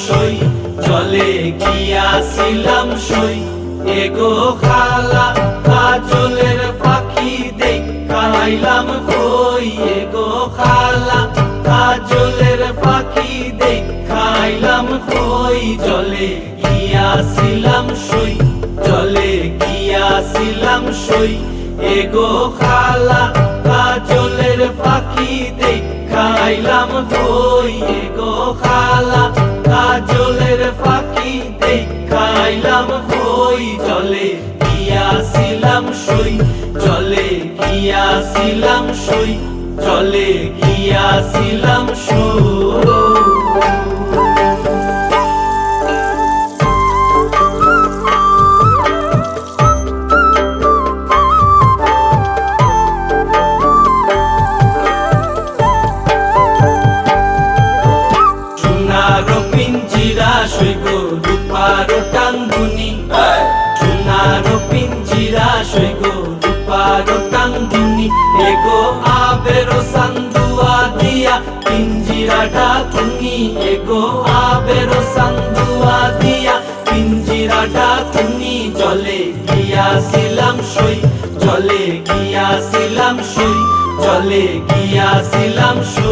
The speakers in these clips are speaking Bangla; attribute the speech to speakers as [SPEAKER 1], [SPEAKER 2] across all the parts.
[SPEAKER 1] সই, জলে গিয়াছিলাম সই। এগো খালা কাজলের পাখি দেখা আইলাম কই, এগো খালা কাজলের পাখি দেখা আইলাম কই। জলে গিয়াছিলাম সই, জলে গিয়াছিলাম সই। এগো খালা কাজলের পাখি দেখা আইলাম কই, এগো খালা কাজলের পাখি দেখা আইলাম কই। জলে গিয়াছিলাম সই, জলে গিয়াছিলাম সই, জলে গিয়াছিলাম সই। রূপারো টাঙ্গুনি, সোনারো পিঞ্জিরা সইগো রূপারো টাঙ্গুনি। এগো আবেরো সান্দুয়া দিয়া পিঞ্জিরাটা তুমি, এগো আবেরো সান্দুয়া দিয়া পিঞ্জিরাটা তুমি। জলে গিয়াছিলাম সই, জলে গিয়াছিলাম সই, জলে গিয়াছিলাম সই।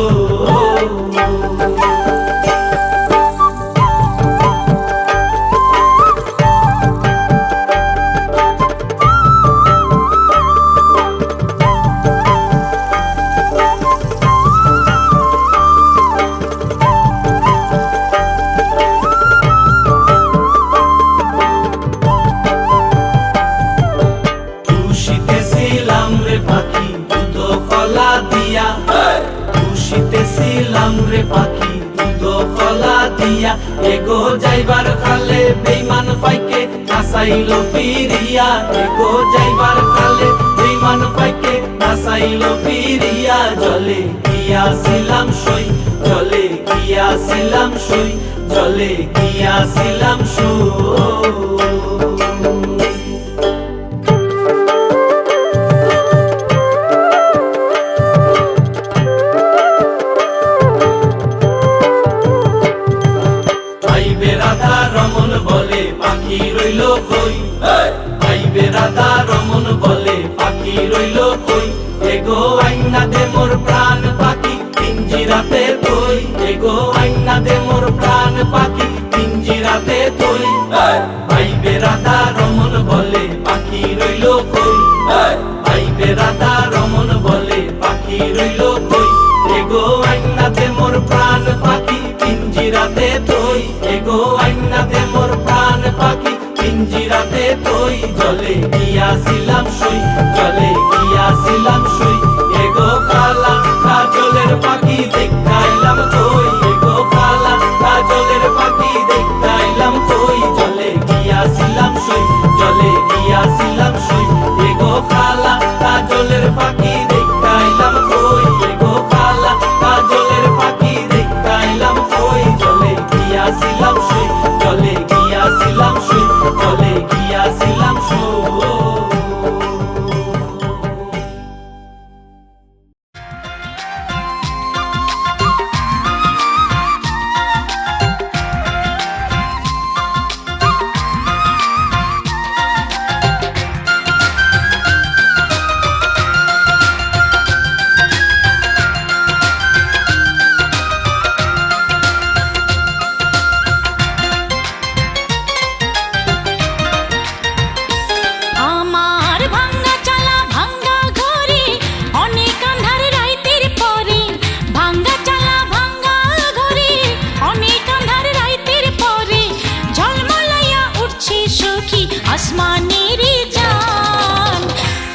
[SPEAKER 1] খুশিতেছিলাম রে পাখি দুধ কলা দিয়া, এগো যাইবার খালে বেইমান পাইকে নাসাইল ফিরিয়া, এগো যাইবার খালে বেইমান পাইকে নাসাইল ফিরিয়া। জলে গিয়াছিলাম সই, জলে গিয়াছিলাম সই, জলে গিয়াছিলাম সই। রমন বলে পাখি রইল কই, আইবে রাধা রমন বলে পাখি রইল কই। এগো আইনা দে মোর প্রাণ পাখি পিঞ্জিরাতে তুই, এগো আইনা দে মোর প্রাণ পাখি পিঞ্জিরাতে তুই। আইবে রাধা রমন বলে পাখি রইল কই, আইবে রাধা রমন বলে পাখি রইল কই। এগো আইনা দে মোর প্রাণ পাখি পিঞ্জিরাতে তুই, এগো আইনা দে মোর প্রাণ পাখি পিঞ্জিরাতে তুই। জলে গিয়াছিলাম সই, জলে গিয়াছিলাম সই। এগো খালা কাজলের পাখি দেখাইলাম কই, এগো খালা কাজলের পাখি দেখাইলাম কই। জলে গিয়াছিলাম সই, জলে গিয়াছিলাম সই। এগো খালা কাজলের পাখি দেখাইলাম কই, এগো খালা কাজলের পাখি দেখাইলাম কই। জলে গিয়াছিলাম সই, জলে গিয়াছিলাম সই, জলে গিয়াছিলাম সই।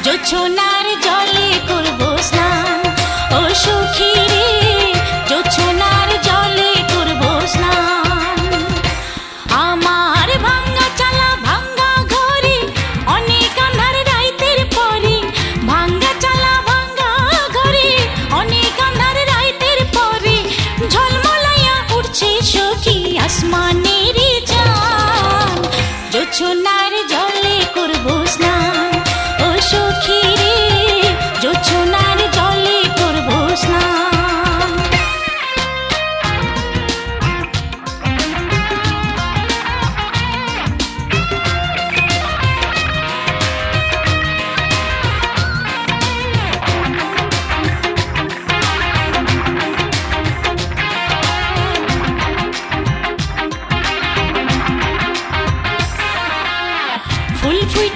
[SPEAKER 2] জোছনার জলে করব স্নান, ও সখী রে জোছনার জলে করব স্নান। আমার ভাঙ্গা চালা ভাঙ্গা ঘরে অনেক আন্ধার রাইতের পরে, ভাঙ্গা চালা ভাঙ্গা ঘরে অনেক আন্ধার রাইতের পরে। ঝলমলাইয়া উঠছে সখী আসমানের চাঁদ, জোছনার জলে করব স্নান, ও সখী রে জোছনার জলে করব স্নান।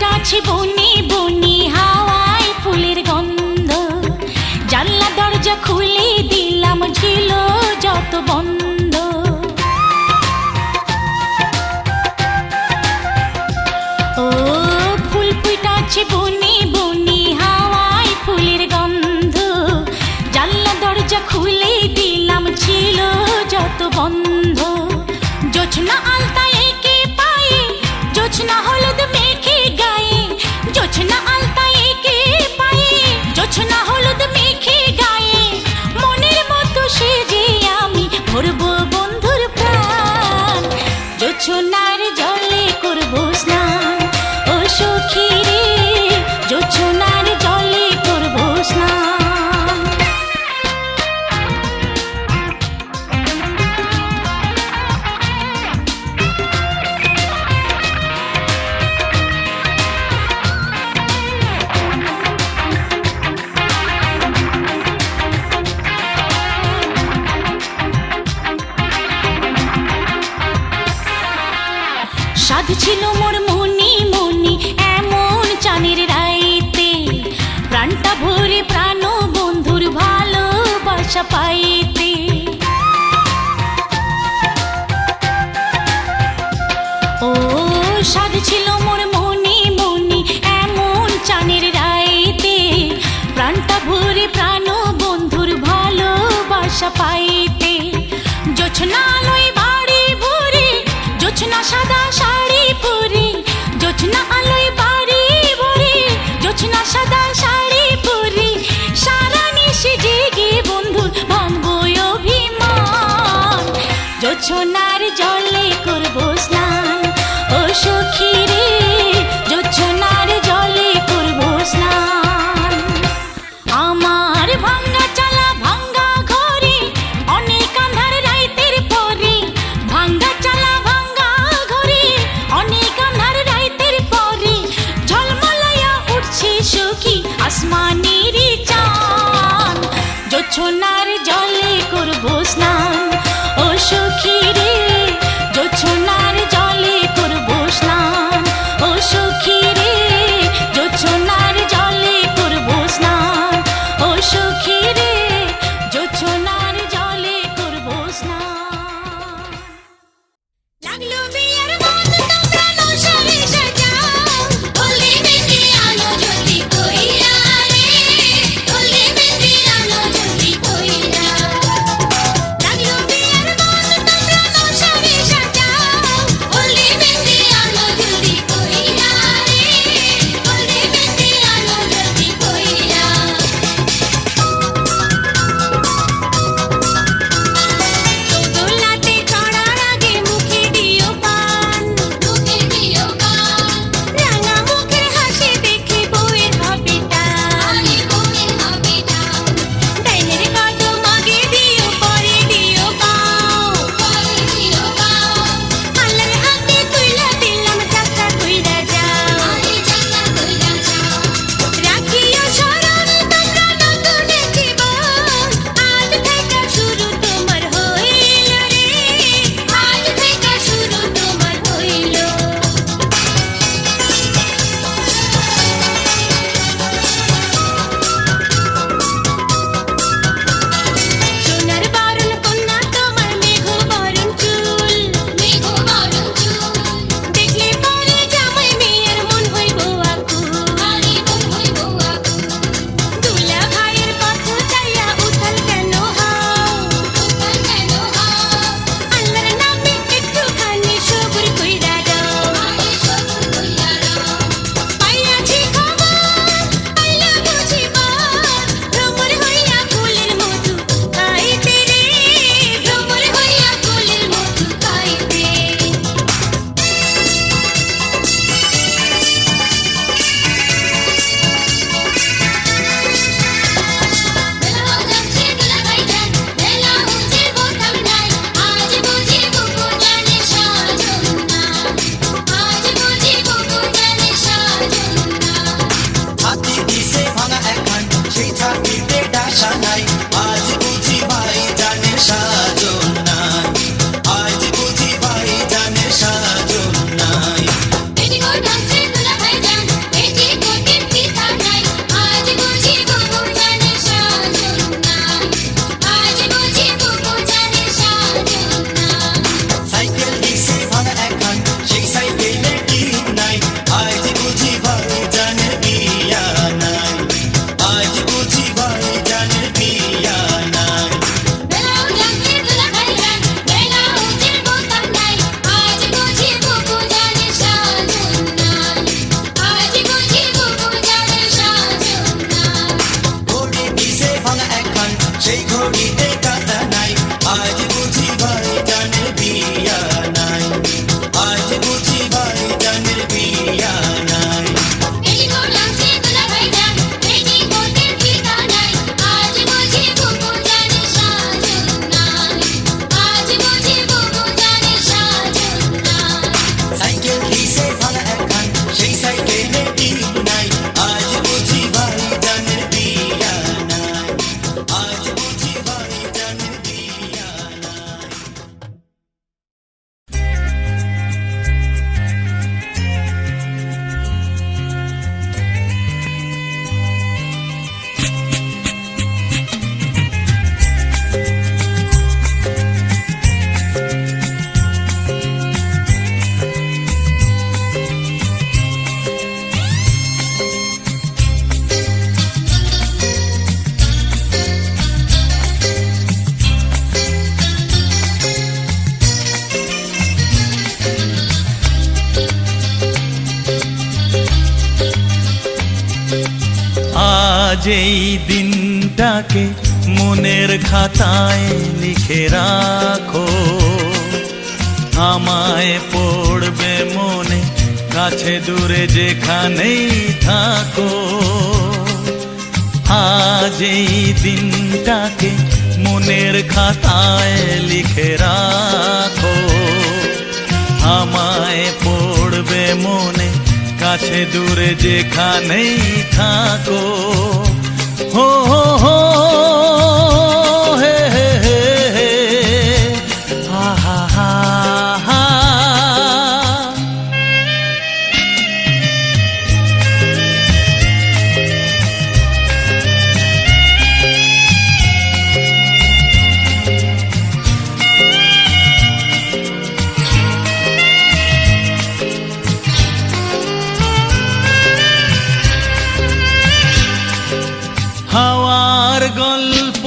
[SPEAKER 2] ফুটাছে বনে বনে, হাওয়ায় ফুলের গন্ধ। জানলা দরজা খুলে দিলাম, ছিল যত বন্ধ। ও ফুল ফুটাছে বনে বনে, হাওয়ায় ফুলের গন্ধ। জানলা দরজা খুলে দিলাম, ছিল যত বন্ধ। জোছনা আলতা এঁকে পায়ে, জোছনা হলুদ মেখে গায়ে। জোছনা আলতা এঁকে পায়ে, জোছনা হলুদ মেখে গায়ে। মনের মতো সেজে আমি ভরবো বন্ধুর প্রাণ। জোছনার জলে করবো স্নান, ও সখী রে, জোছনার জলে করবো স্নান। সাধ ছিল মোর মনি মনি, এমন চানের রাইতে। প্রাণটা ভরে প্রাণ বন্ধুর ভালোবাসা পাইতে। ও সাধ ছিল মোর মনি মনি, এমন চানের রাইতে। প্রাণটা ভরে প্রাণ বন্ধুর ভালোবাসা পাইতে। জোছনা আলোয় বাড়ি ভরে, জোছনা সাদা শাড়ি পরে। জোছনা আলোয় বাড়ি ভরে, জোছনা সাদা শাড়ি পরে। সারা নিশে জেগে বন্ধু ভাঙবো অভিমান। জোছনার জলে করবো স্নান, ও সখী রে, জোছনার জলে করবো স্নান। আমার ভাঙ্গা চালা ভাঙ্গা ঘরে, অনেক আন্ধার রাইতের পরে। ভাঙ্গা চালা ভাঙ্গা ঘরে, অনেক আন্ধার রাইতের পরে। ঝলমলাইয়া উঠছে সখী আসমানের চাঁদ। জোছনার জলে করবো স্নান, ও সখী রে, জোছনার জলে করবো স্নান। ও সখী রে, জোছনার জলে করবো স্নান। ও সখী রে, জোছনার জলে করবো স্নান।
[SPEAKER 3] লাগলো বিয়ের মন তোমরা নশারে সাজাও, হলদি মেহেন্দি আনো জলদি কইরা রে, হলদি মেহেন্দি আনো জলদি কইরা। লাগলো বিয়ের মন তোমরা নশারে সাজাও, হলদি মেহেন্দি আনো জলদি কইরা রে, হলদি মেহেন্দি আনো জলদি কইরা। দোলাতে চড়ার আগে মুখে দিও পা,
[SPEAKER 4] আজ এই দিনটাকে মনের খাতায় লিখে রাখো, আমায় পড়বে মনে কাছে দূরে যেখানেই থাকো। আজ এই দিনটাকে মনের খাতায় লিখে রাখো, আমায় পড়বে মনে কাছে দূরে যেখানেই থাকো। হো হো হো হে হে হে হে, হা হা হা হা। হাওয়ার গল্প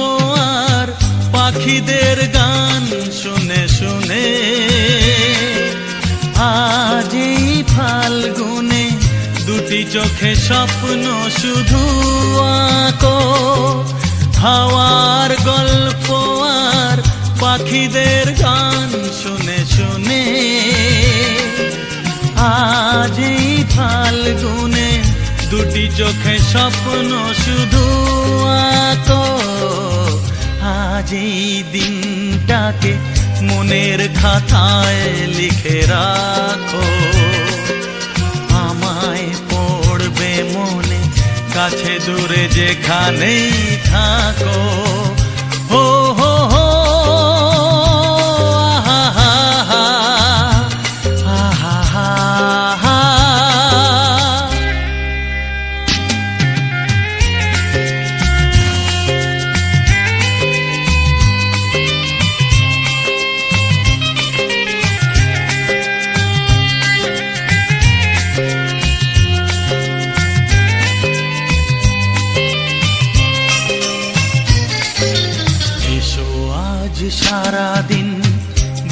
[SPEAKER 4] আর পাখিদের গান শুনে শুনে আজ এই ফাল্গুনে দুটি চোখে স্বপ্ন শুধু আঁকো। হাওয়ার গল্প আর পাখিদের গান শুনে শুনে আজ এই ফাল্গুনে দুটি চোখে স্বপ্ন শুধু আঁকো। আজ এই দিনটাকে মনের খাতায় লিখে রাখো, আমায় পড়বে মনে কাছে দূরে যেখানেই থাকো। হো হো হো আহা হা হা, আহা হা হা। সারাদিন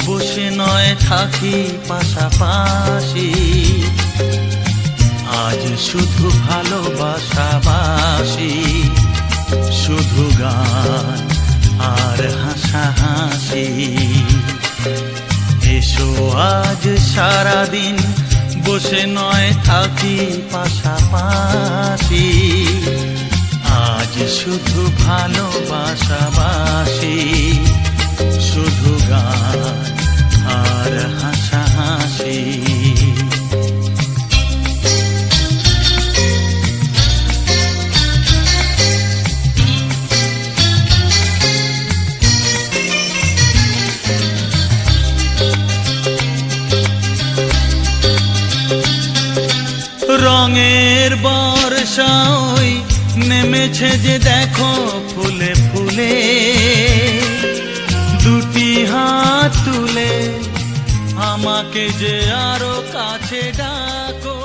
[SPEAKER 4] বসে নয় থাকি পাশাপাশি, আজ শুধু ভালোবাসাবাসি, শুধু গান আর হাসাহাসি। এসো আজ সারাদিন বসে নয় থাকি পাশাপাশি, আজ শুধু ভালোবাসাবাসি, শুধু গান আর হাসাহাসি। রঙের বর্ষা ওই নেমেছে যে দেখো ফুলে ফুলে, দুটি হাত তুলে আমাকে যে আরো কাছে ডাকো।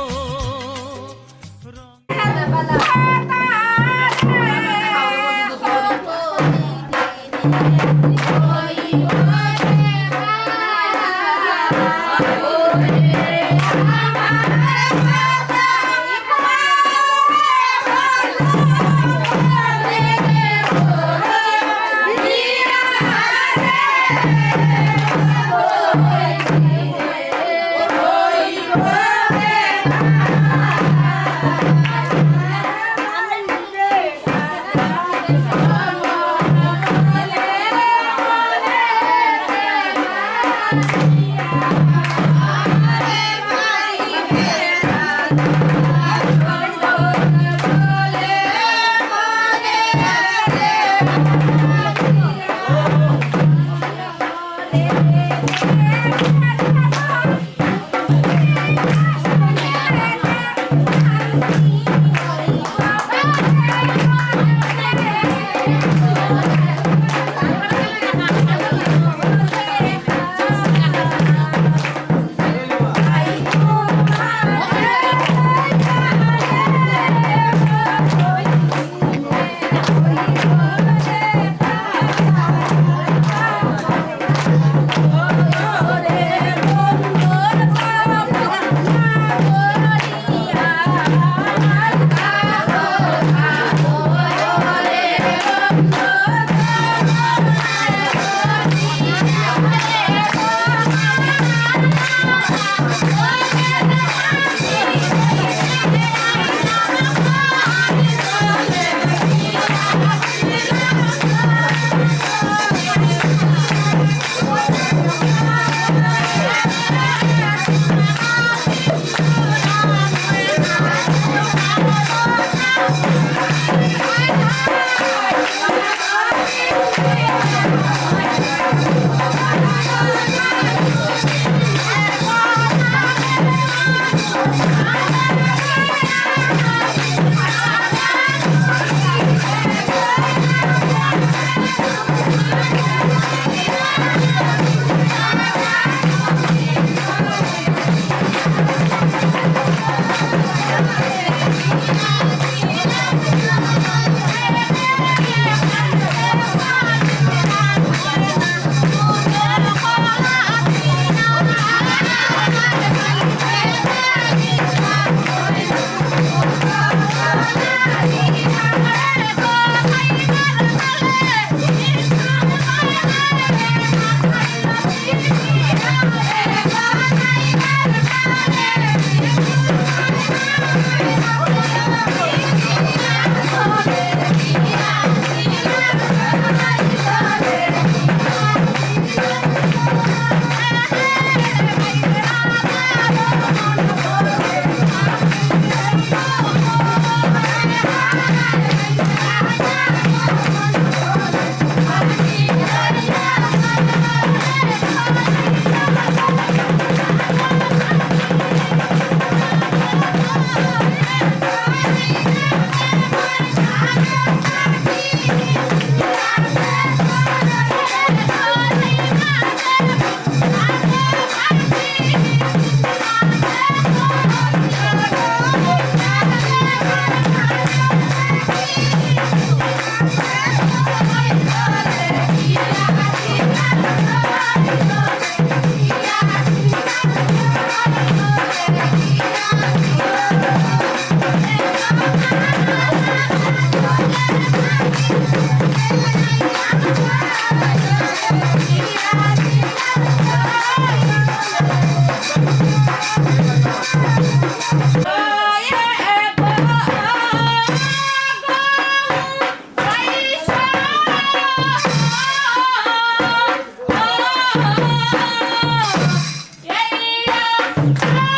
[SPEAKER 3] Yeah.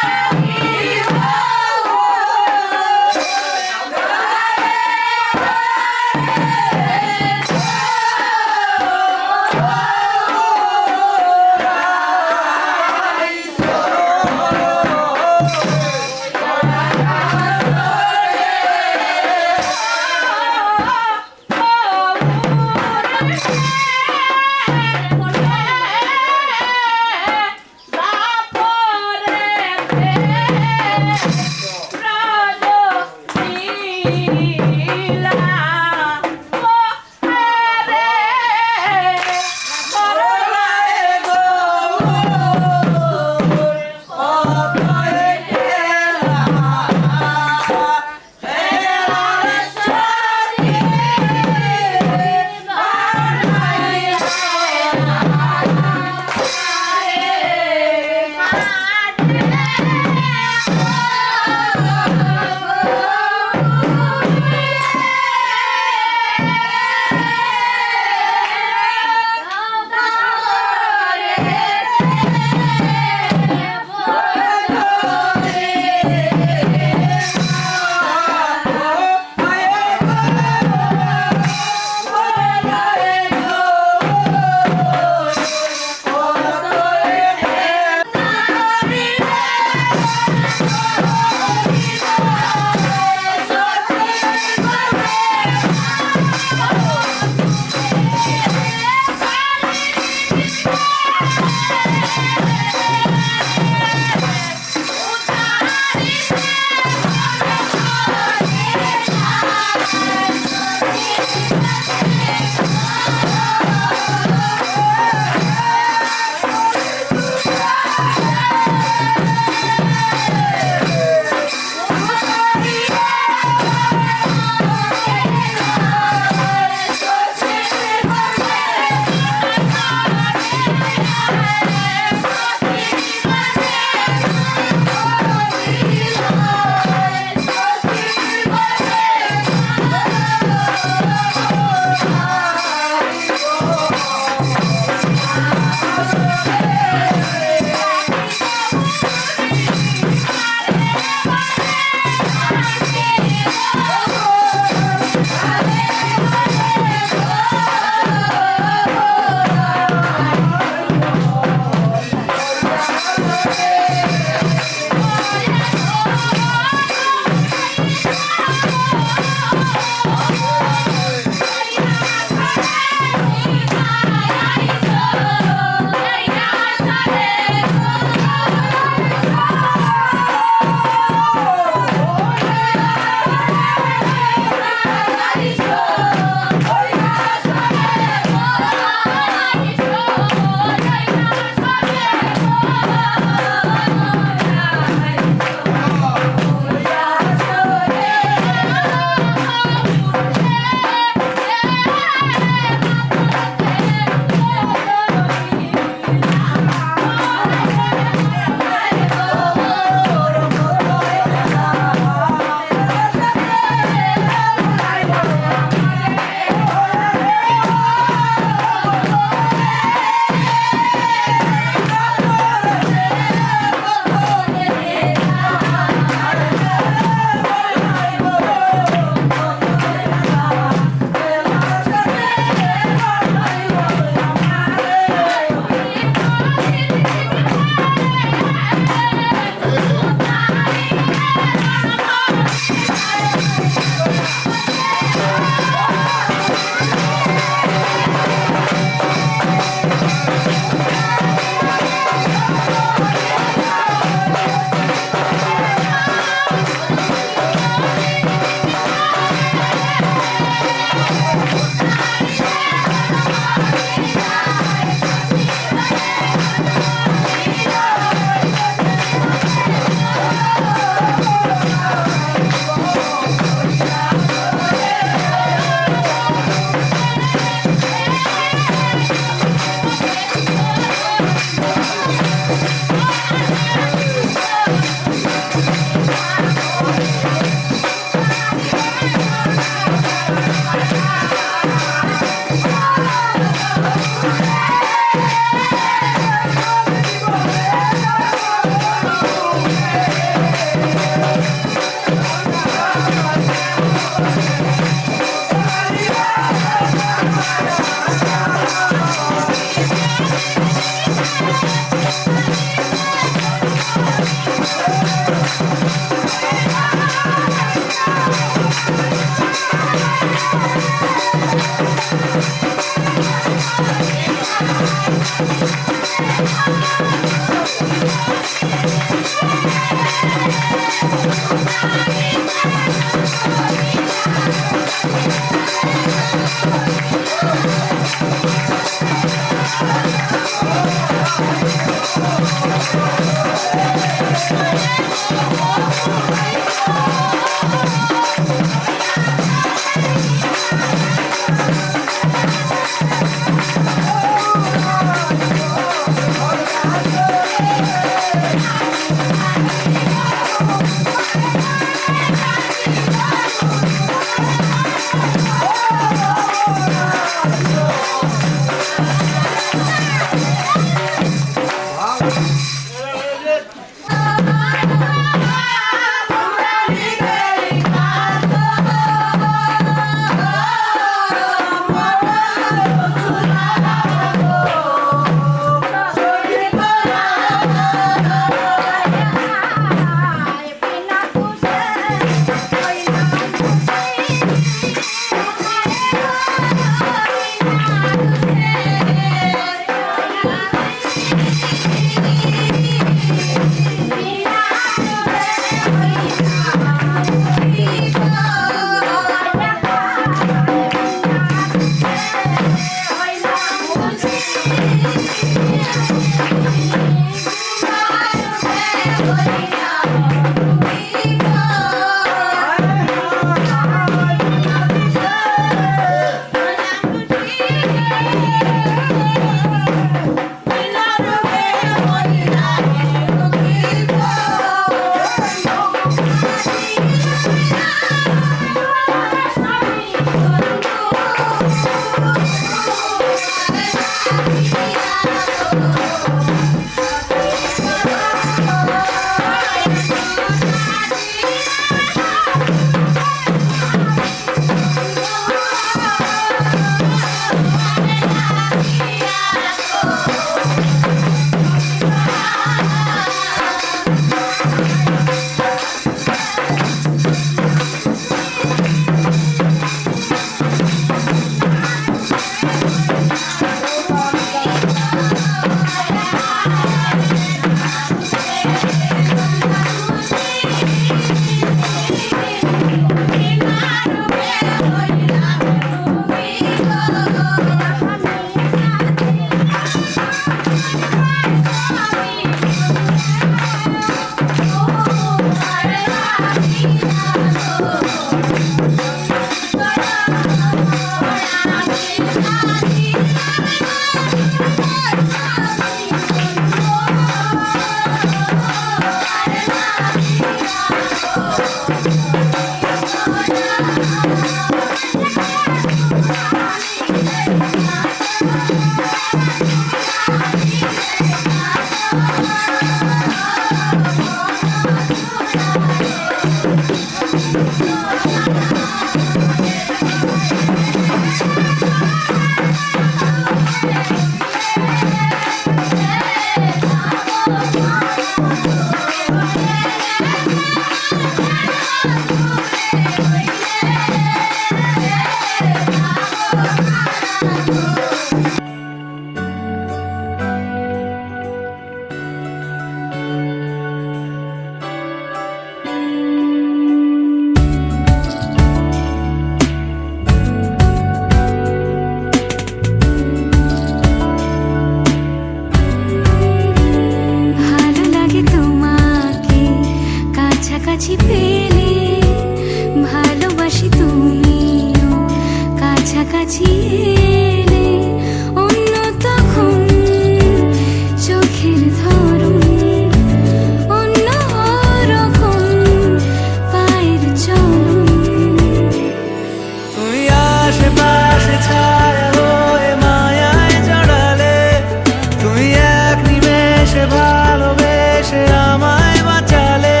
[SPEAKER 5] ভালোবেসে আমায় বাঁচালে,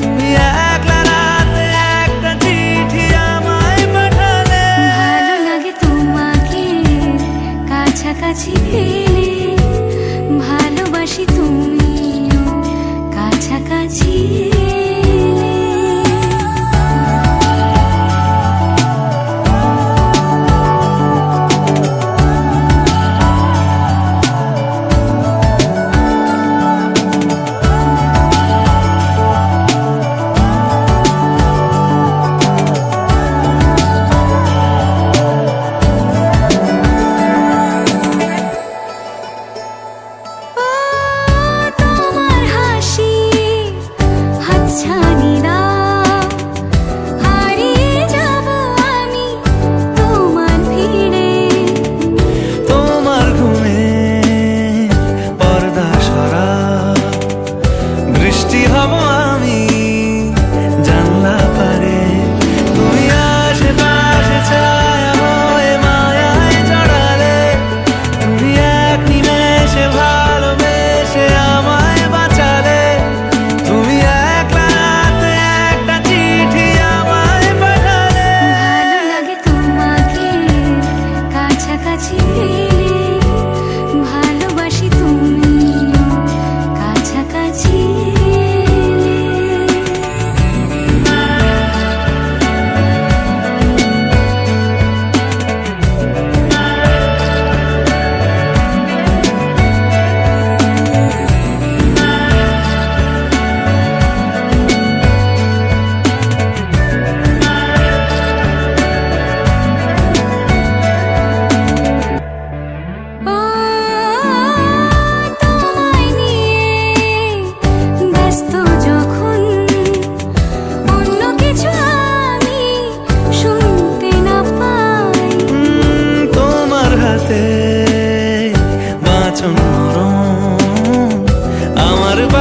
[SPEAKER 5] তুমি একলা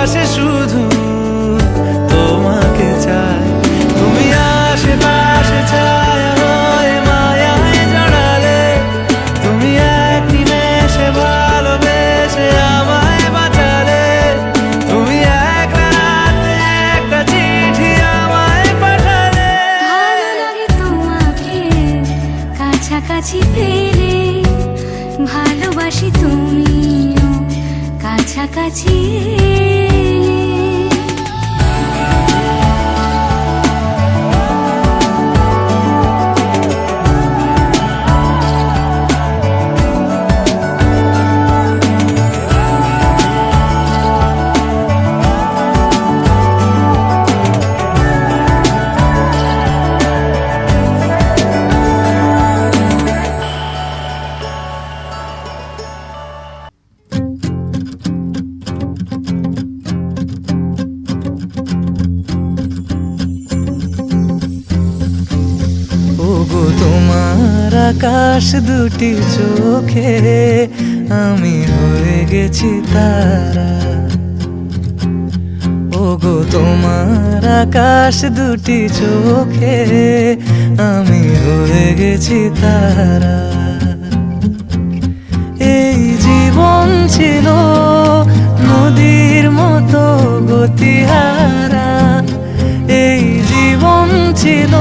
[SPEAKER 4] ভালোবাসে শুধু তোমাকে চায়। তুমি আশেপাশে ছায়া হয়ে মায়ায় জড়ালে, তুমি এক নিমেষে ভালোবেসে আমায় বাঁচালে, তুমি এক রাতে একটা চিঠি আমায় পাঠালে।
[SPEAKER 3] ভালো লাগে তোমাকে কাছাকাছি পেলে, ভালোবাসি তুমিও কাছাকাছি এলে।
[SPEAKER 4] ওগো তোমার আকাশ দুটি চোখে আমি হয়ে গেছি তারা। ওগো তোমার আকাশ দুটি চোখে আমি হয়ে গেছি তারা। এই জীবন ছিল নদীর মতো গতিহারা, এই জীবন ছিল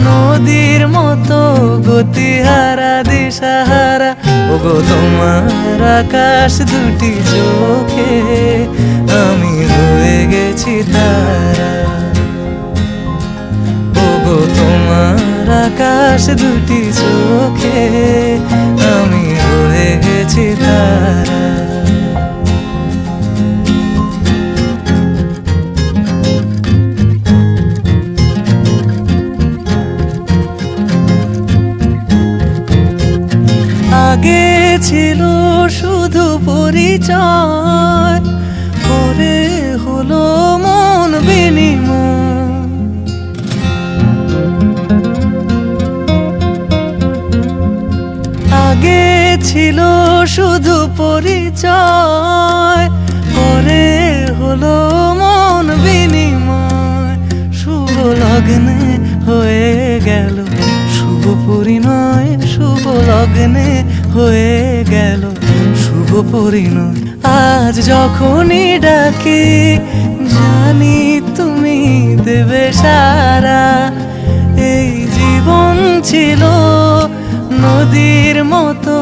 [SPEAKER 4] নদীর মতো গতিহারা দিশাহারা। ওগো তোমার আকাশ দুটি চোখে আমি হয়ে গেছি তারা। ওগো তোমার আকাশ দুটি চোখে আমি হয়ে গেছি তারা। আগে ছিল শুধু পরিচয়, পরে হলো মন বিনিময়। আগে ছিল শুধু পরিচয়, পরে হলো মন বিনিময়। শুভ লগ্নে হয়ে গেল শুভ পরিণয়, শুভ লগ্নে হয়ে গেল শুভ পরিণয়। আজ যখনই ডাকি জানি তুমি দেবে সারা। এই জীবন ছিল নদীর মতো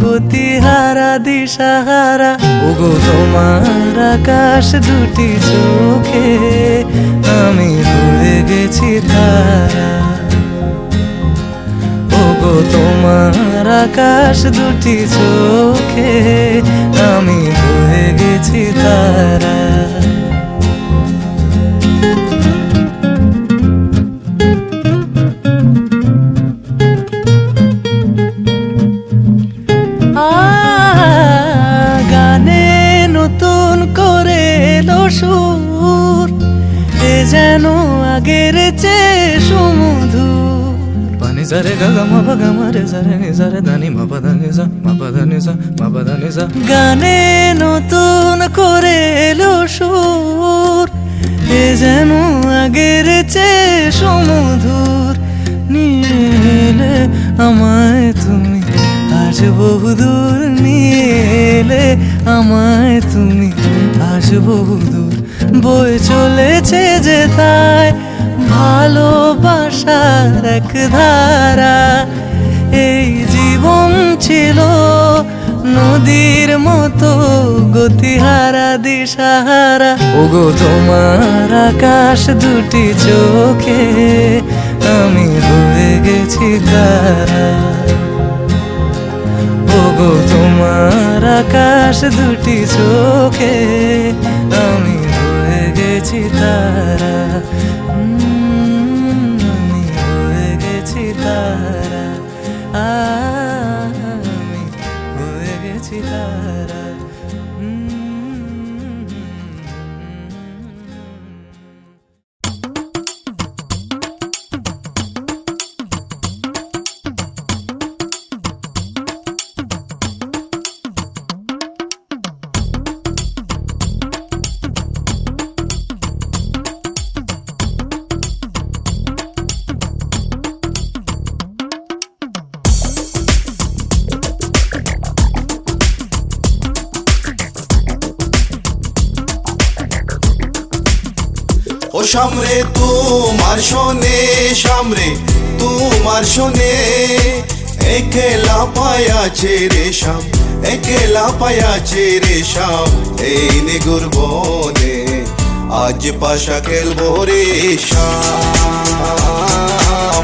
[SPEAKER 4] গতিহারা দিশাহারা। ওগো তোমার আকাশ দুটি চোখে আমি হয়ে গেছি তারা। ওগো তোমার আকাশ দুটি চোখে আমি হয়ে গেছি তারা। গানে নতুন করে এলো সুর, এ যেন আগের চেয়ে সুমধুর। পানি সারে গা মা পা গা মা রে সারে নি সারে দানি মা পা দানি সা মা পা দানি সা মা পা দানি সা। গানে নতুন করে এলো সুর, এ যেন আগের চেয়ে সুমধুর। নিয়ে এলে আমায় তুমি আজ বহুদূর, নিয়ে এলে আমায় তুমি আজ বহুদূর। বয়ে চলেছে যে তাই ভালোবাসার এক ধারা। এই জীবন ছিল নদীর মতো গতিহারা দিশাহারা। ওগো তোমার আকাশ দুটি চোখে আমি হয়ে গেছি তারা। ওগো তোমার আকাশ দুটি চোখে আমি হয়ে গেছি তারা। আমি হয়ে গেছি তারা, আমি হয়ে গেছি তারা।
[SPEAKER 5] ও সামরে তোমার শোনে, সামরে তোমার শোনে, একলা পায়াছে রে শাম, একলা পায়াছে রে শাম, এই নিগুর বনে আজ পাশা খেলবো রে শাম,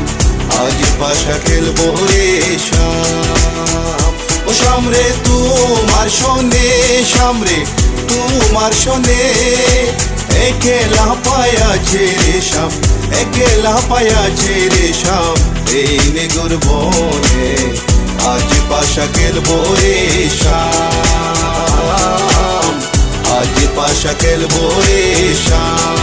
[SPEAKER 5] আজ পাশা খেলবো রে শাম। ও সামরে তোমার শোনে, সামরে তোমার শোনে, একলা পায়াছে রে শাম, একলা পায়াছে রে শাম, এই নিগুর বনে আজ পাশা খেলবো রে শাম, আজ পাশা খেলবো রে শাম।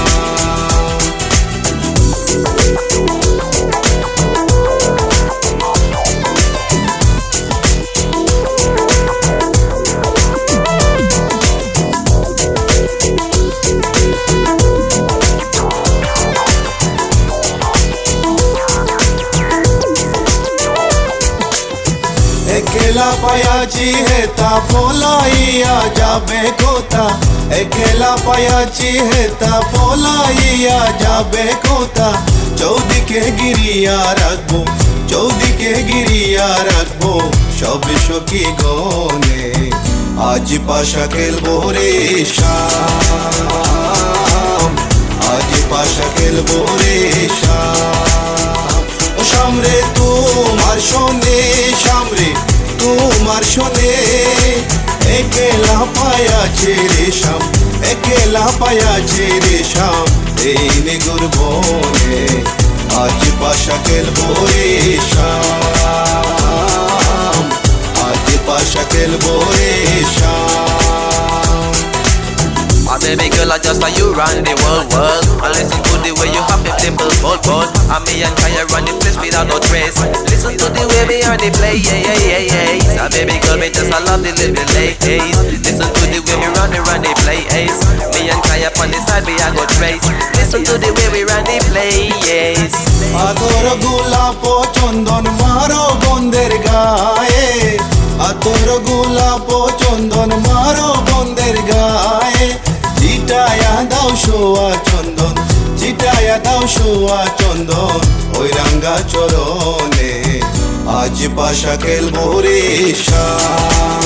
[SPEAKER 5] একলা পায়াছি হেতা পলাইয়া যাবে কোথা, একলা পায়াছি হেতা পলাইয়া যাবে কোথা, চৌদিকে গিরিয়া রাখবো, চৌদিকে গিরিয়া রাখবো সব সখী গনে আজ পাশা খেলবো রে শাম, আজ পাশা খেলবো রে শাম। ও সামরে তোমার শোনে, সামরে তোমার শোনে, একলা পায়াছে রে শাম, একলা পায়াছে রে শাম, এই নিগুর বনে আজ পাশা খেলবো রে শাম, আজ পাশা খেলবো রে শাম।
[SPEAKER 6] My baby girl, I just saw you run the world. I listen to the way you have your dimple bold. And me and Kaya run the place without no trace. Listen to the way me on the play, yeah, yeah, yeah, yeah. My baby girl, me just I love the living late. Listen to the way me run the play, ace. Me and Kaya on the side, we a go trace. Listen to the way we run the play, yes.
[SPEAKER 5] আতর গোলাপ চন্দন মারো বন্দের গায়ে, আতর গোলাপ চন্দন মারো বন্দের গায়ে, চিটায়া দাও সোয়া চন্দন, চিটায়া দাও সোয়া চন্দন ওই রাঙ্গা চরণে আজ পাশা খেলবো রে শাম,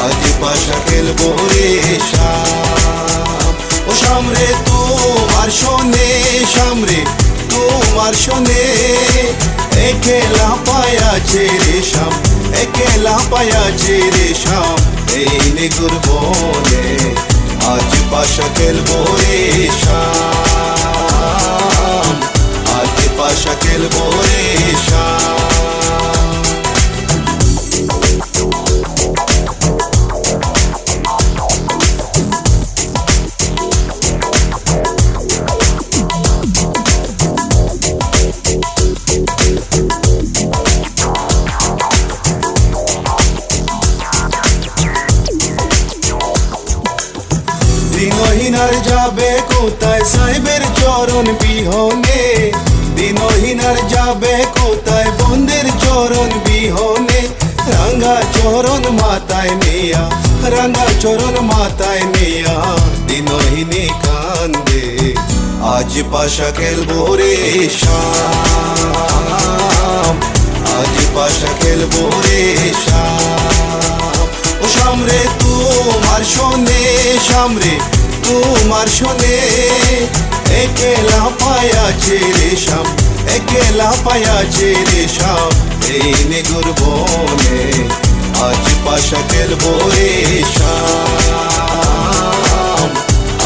[SPEAKER 5] আজ পাশা খেলবো রে শাম। ও সামরে তোমার শোনে, সামরে তোমার শোনে, একলা পায়াছে রে শাম, একলা পায়াছে রে শাম, এই নিগুর বনে আজ পাশা খেলবো রে শাম, আজ পাশা খেলবো রে শাম। দিনহীনার যাবে কোথায় সাহেবের চরণ বিহনে, দিনহীনার যাবে কোথায় বন্দের চরণ বিহনে, রাঙ্গা চরণ মাতায় নিয়া, রাঙ্গা চরণ মাতায় নিয়া দিনহীনে কান্দে আজ পাশা খেলবো রে শাম, আজ পাশা খেলবো রে শাম। ও সামরে তোমার শোনে, সামরে তোমার শোনে, একলা পায়াছে রে শাম, একলা পায়াছে রে শাম, এই নিগুর বনে আজ পাশা খেলবো রে শাম,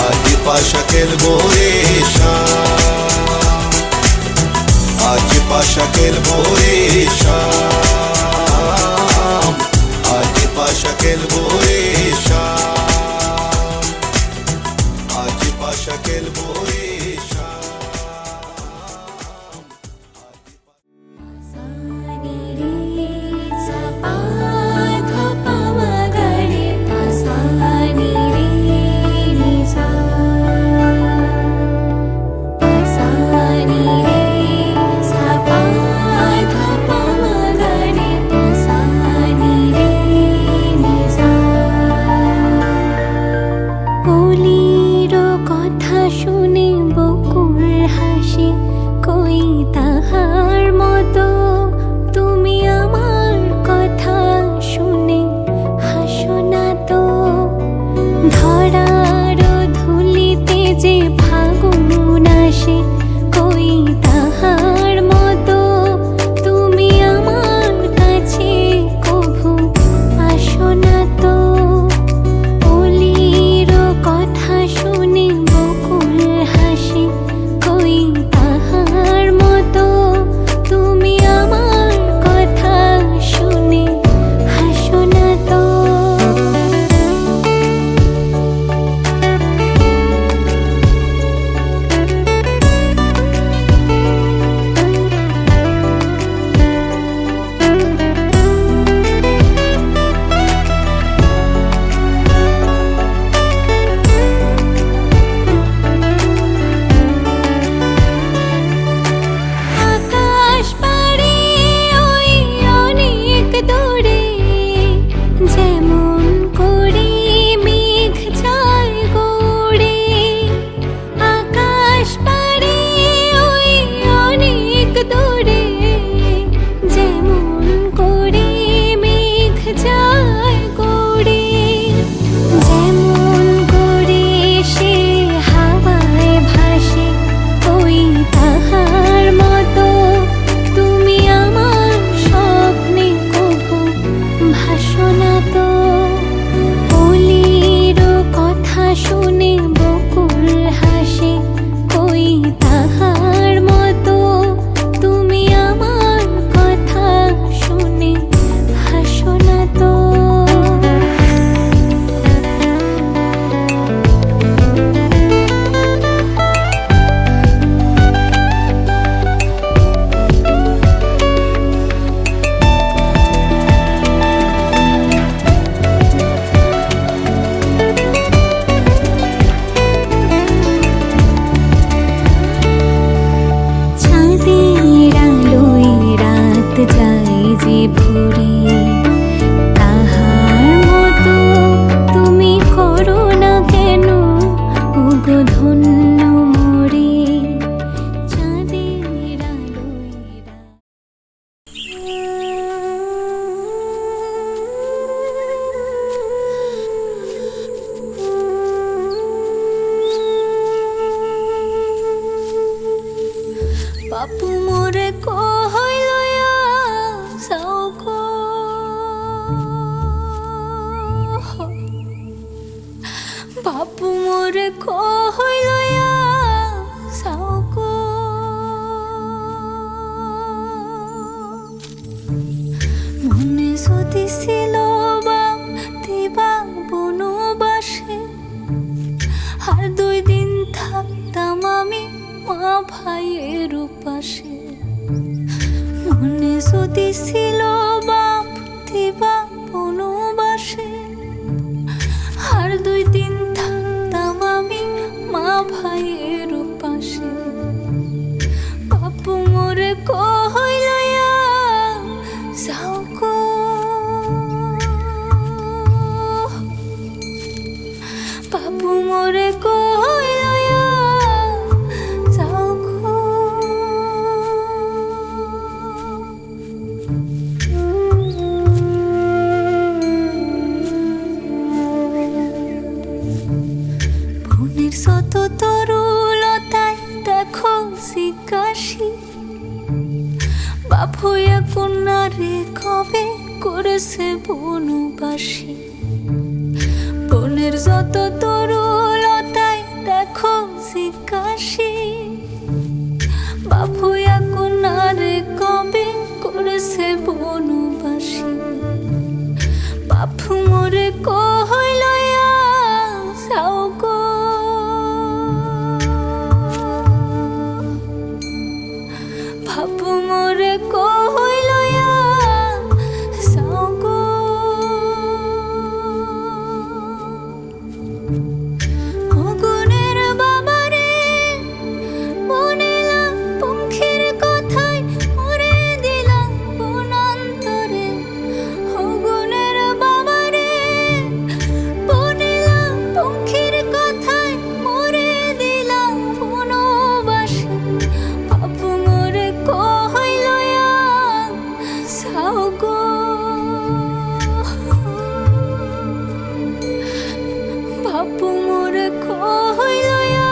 [SPEAKER 5] আজ পাশা খেলবো রে শাম, আজ পাশা খেলবো রে শাম, আজ পাশা খেলবো রে শাম, আজ পাশা খেলবো রে শাম।
[SPEAKER 3] যে ফাগুন আসে কই তাহার মতো তুমি আমার কাছে কভু আসো না তো। অলির কথা শুনে বকুল হাসে কই তাহার মতো তুমি আমার কথা শুনে হাসো না তো। আকাশ পাড়ে ওই অনেক দূরে যেমন করে মেঘ যায় গড়ে। আকাশ পাড়ে ওই অনেক দূরে যেমন করে মেঘ যায় গড়ে। যেমন করে সে হাওয়ায় ভাসে ওই তাহার মতো তুমি আমার স্বপ্নে কভু ভাসো না তো। অলির কথা শুনে বকুল হাসে কই তাহার মতো তুমি আমার কথা শুনে হাসো না তো। চাঁদের আলোয় রাত যায় যে ভরে তাহার মতো তুমি করো না কেন ওগো ধন্য মোরে। চাঁদের আলোয় বাপু মোরে কইলয়া সাউকো। বাপু মোরে কইলয়া সাউকো। মনে যদি ছিল বাপ দিবা বনবাসে আর 2 দিন থাকতাম আমি মা ভাইয়ের উপাসে। মনে যদি ছিল বাপ দিবা বনবাসে আর 2 দিন থাকতাম আমি মা ভাইয়ের উপাসে। বাপু মোরে কইলয়া যাওগো। বাপু মোরে কইলয়া যাওগো। বনের শত তরুলতায় দেখো জিজ্ঞাসী বাপ হইয়া কন্যারে কবে করেছে বনবাসী। বনের যত তরুলতায় দেখো জিজ্ঞাসী বাপ হইয়া কন্যারে কবে করেছে বনবাসী। বাপু মোরে কইলয়া যাওগো। বাপু মোরে কইলয়া যাওগো। অগুনের বাবারে বনিলাম পঙ্খির কথায় মরে দিলাম বনান্তরে। অগুনের বাবারে বনিলাম পঙ্খির কথায় মরে দিলাম বনবাসে। বাপু মোরে কইলয়া যাওগো। বাপু মোরে কইলয়া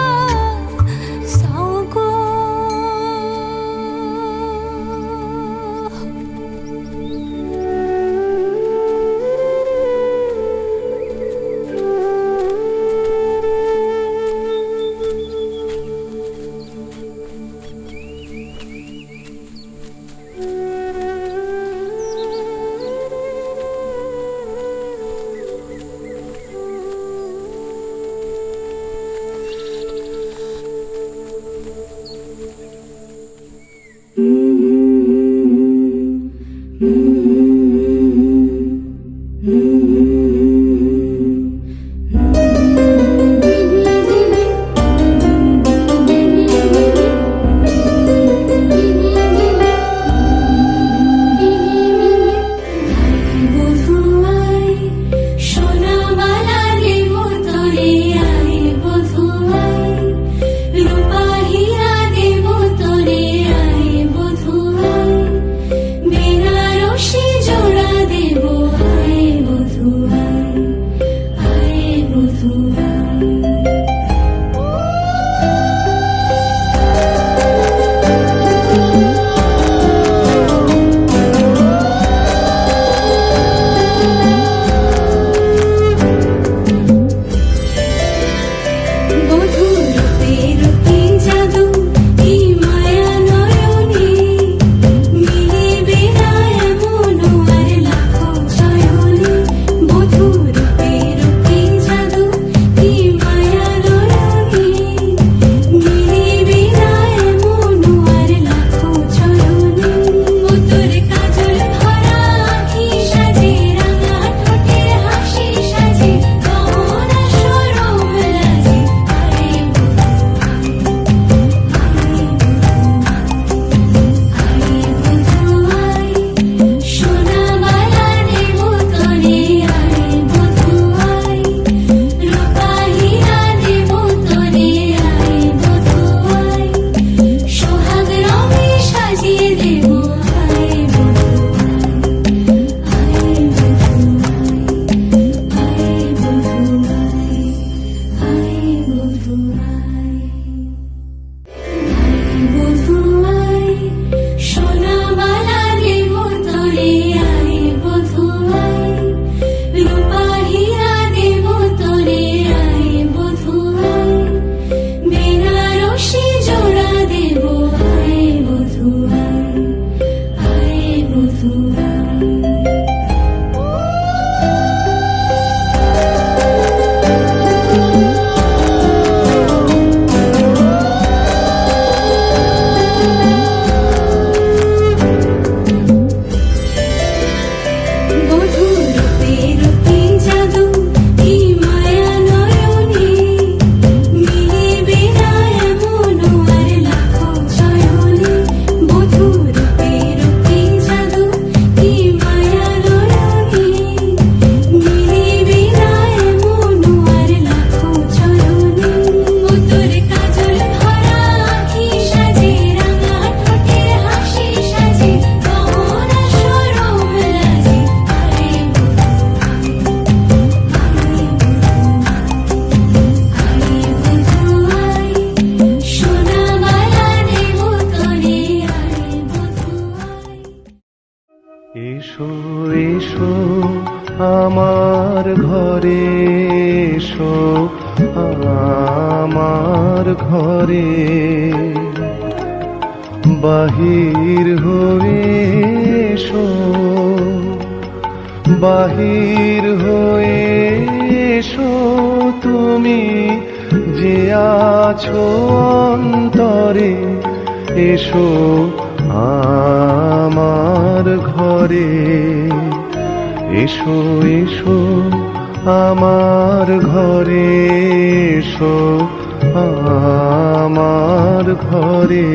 [SPEAKER 7] আমার ঘরে বাহির হয়ে এসো, বাহির হয়ে এসো তুমি যে আছো অন্তরে, এসো আমার ঘরে, এসো এসো আমার ঘরে, এসো আমার ঘরে।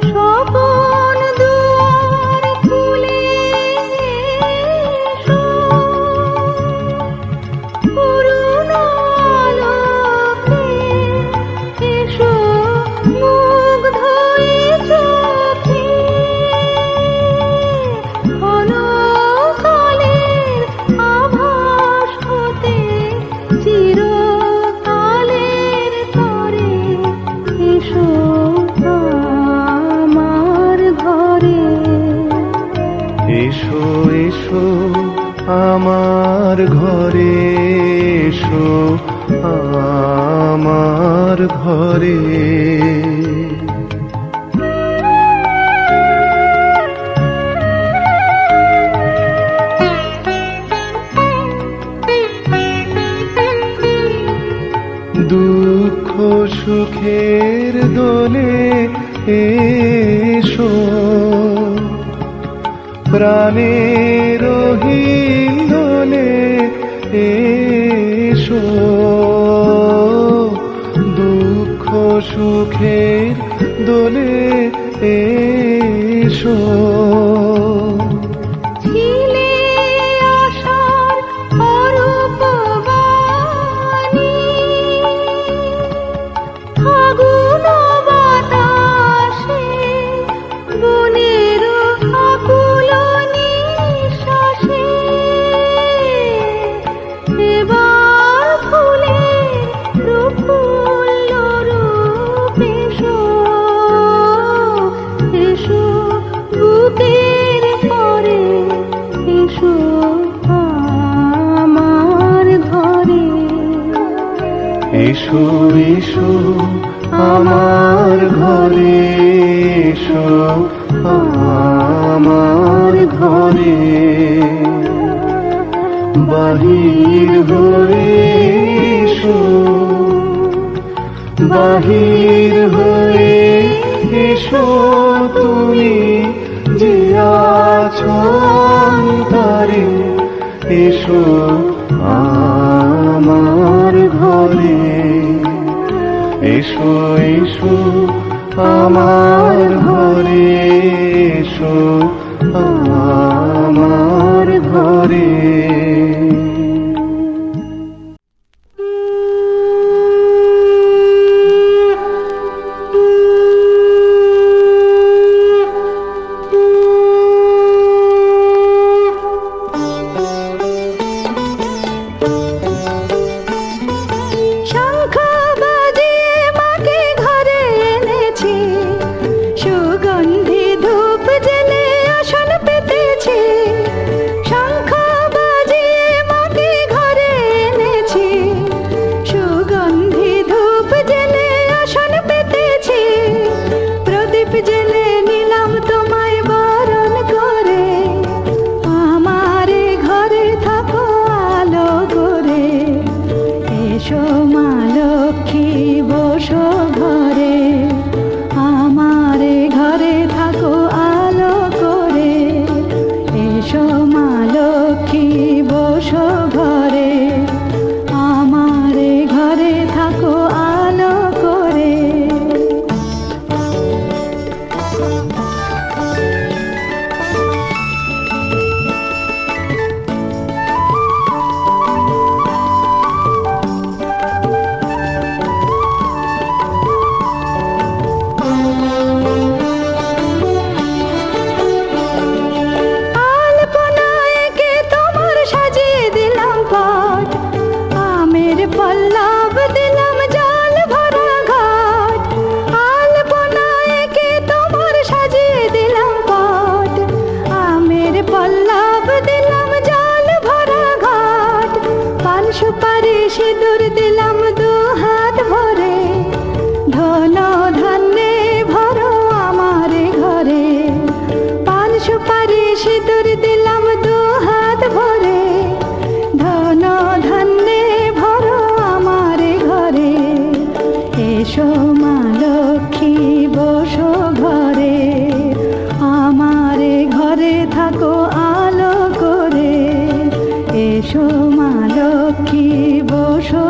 [SPEAKER 3] স্বপন দুয়ার খুলে এসো, করুণ আলোকে এসো, মুগ্ধ এ চোখে ক্ষণকালের আভাস হতে চিরকালের তরে, এসো আমার ঘরে।
[SPEAKER 7] এসো এসো আমার ঘরে, এসো আমার ঘরে। দুঃখ সুখের দোলে এসো, প্রাণের হিন্দোলে এসো, দুঃখ সুখের দোলে এসো।
[SPEAKER 3] ছিলে আশার অরূপ বাণী, ফাগুন বাতাসে বনের আকুল নিঃশ্বাসে, এবার ফুলের প্রফুল্ল রূপ এসো, এসো বুকের পরে, এসো আমার ঘরে।
[SPEAKER 7] এসো এসো আমার ঘরে, এসো আমার ঘরে। বাহির হয়ে এসো, বাহির হয়ে এসো তুমি যে আছো অন্তরে, এসো আমার ঘরে, এসো এসো আমার ঘরে, এসো আমার ঘরে।
[SPEAKER 3] শঙ্খ বাজিয়ে মাকে ঘরে এনেছি, সুগন্ধি ধূপ জেলে আসন পেতেছি। শঙ্খ বাজিয়ে মাকে ঘরে এনেছি, সুগন্ধি ধূপ জেলে আসন পেতেছি। প্রদীপ জেলে নিলাম তোমায় বরণ করে, আমারে ঘরে থাকো আলো করে। এসো মা লক্ষ্মী বসো ঘরে, আমারে ঘরে থাকো আলো করে। এসো মা লক্ষ্মী বসো ঘরে, আমারে ঘরে থাকো আলো করে। আলপনায় এঁকে তোমার সাজিয়ে দিলাম পাট, আমের পল্লব দিলাম জল ভরা ঘাট। আলপনায় এঁকে তোমার সাজিয়ে দিলাম পাট, আমের পল্লব দিলাম জল ভরা ঘাট। পান সুপারি সিঁদুর দিলাম দু হাত ভরে, ধন ধান্যে ভরো আমার ঘরে। পান সুপারি সিঁদুর দিলাম দু হাত ভরে, ধন ধান্যে ভরো আমার ঘরে। এসো মা লক্ষ্মী বসো ঘরে, আমার ঘরে থাকো আলো করে। এসো মা লক্ষ্মী বসো